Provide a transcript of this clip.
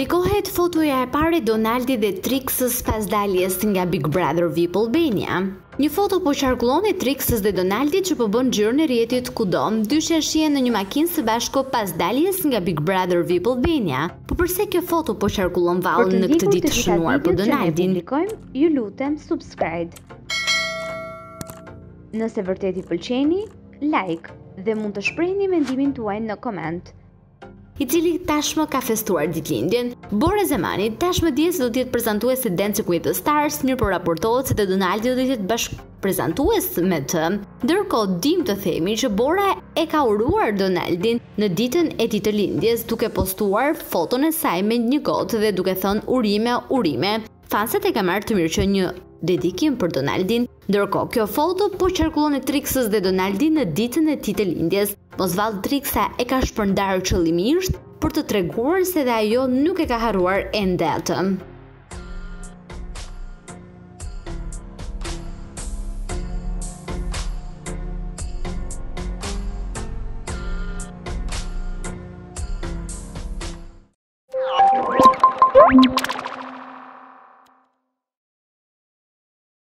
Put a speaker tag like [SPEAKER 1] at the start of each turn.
[SPEAKER 1] Publikohet fotoja e parë e Donaldit dhe Trixës pas daljes nga Big Brother VIP Albania. Një foto po qarkullon e Trixës dhe Donaldit që po bën xhirën e rrjetit kudo. Dyshja shihen në një makinë së bashku pas daljes nga Big Brother VIP Albania. Po pse kjo foto po qarkullon vallë në këtë ditë të shënuar për Donaldin?
[SPEAKER 2] Ju lutem subscribe. Nëse vërtet i pëlqeni, like dhe mund të shprehni mendimin tuaj në koment.
[SPEAKER 1] I cili tashmë ka festuar ditëlindjen. Bora Zemani tashmë dihet se do të jetë prezantues e Dance with the Stars, mirë po raportohet se Donaldi do të jetë bashkëprezantues me të. Ndërkohë dim të themi që Bora e ka uruar Donaldin në ditën e ditelindjes duke postuar foton e saj me një gotë dhe duke thënë urime, urime. Fanset e ka marrë të mirë që një dedikim për Donaldin, ndërkohë kjo foto po qarkullon e Trixës dhe Donaldin në ditën e ditelindjes. Mos vallë Trixa e ka shpërndarë qëllimisht për të treguar se dhe ajo nuk e ka harruar ende atë.